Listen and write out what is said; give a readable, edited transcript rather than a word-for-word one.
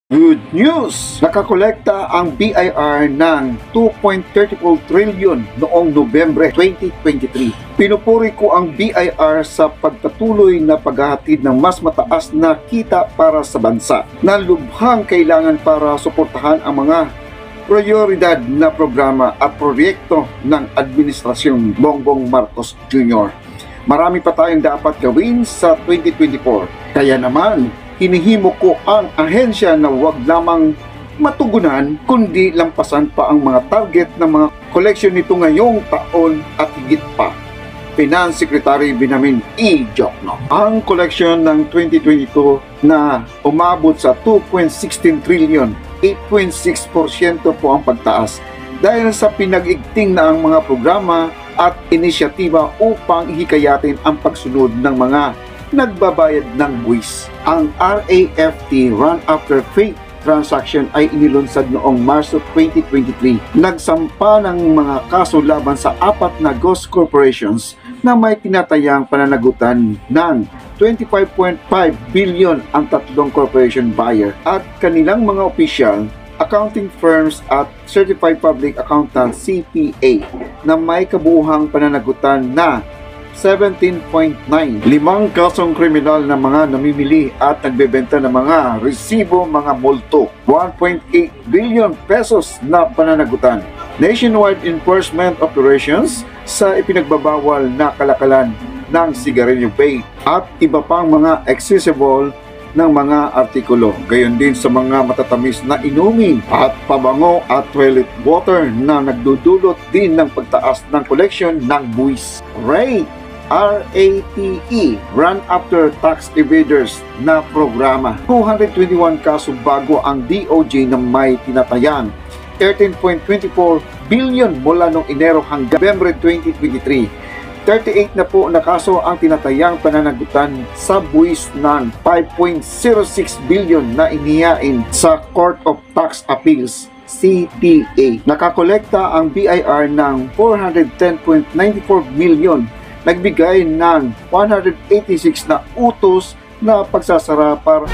Good news! Nakakolekta ang BIR ng 2.34 trillion noong Nobyembre 2023. Pinupuri ko ang BIR sa pagpatuloy na paghahatid ng mas mataas na kita para sa bansa na lubhang kailangan para suportahan ang mga prioridad na programa at proyekto ng Administrasyong Bongbong Marcos Jr. Marami pa tayong dapat gawin sa 2024. Kaya naman, hinihimo ko ang ahensya na huwag lamang matugunan kundi lampasan pa ang mga target ng mga koleksyon nito ngayong taon at higit pa. Finance Secretary Benjamin E. Diokno. Ang koleksyon ng 2022 na umabot sa 2.16 trillion, 8.6% po ang pagtaas dahil sa pinag-igting na ang mga programa at inisyatiba upang hikayatin ang pagsunod ng mga nagbabayad ng buwis. Ang RAFT Run After Faith transaction ay inilunsad noong Marso 2023. Nagsampa ng mga kaso laban sa 4 na ghost corporations na may tinatayang pananagutan ng 25.5 billion ang 3 corporation buyer at kanilang mga opisyal, accounting firms at Certified Public Accountant CPA na may kabuuhang pananagutan na 17.9. 5 kasong kriminal na mga namimili at nagbebenta ng mga resibo, mga multo. 1.8 billion pesos na pananagutan. Nationwide enforcement operations sa ipinagbabawal na kalakalan ng sigarilyo vape at iba pang mga accessible ng mga artikulo. Gayon din sa mga matatamis na inumin at pabango at toilet water na nagdudulot din ng pagtaas ng koleksyon ng buwis. RATE, Run After Tax Evaders na programa. 221 kaso bago ang DOJ na may tinatayang 13.24 billion mula noong Enero hanggang November 2023. 38 na po na kaso ang tinatayang pananagutan sa buwis ng 5.06 billion na inihain sa Court of Tax Appeals CTA. Nakakolekta ang BIR ng 410.94 million, nagbigay ng 186 na utos na pagsasara para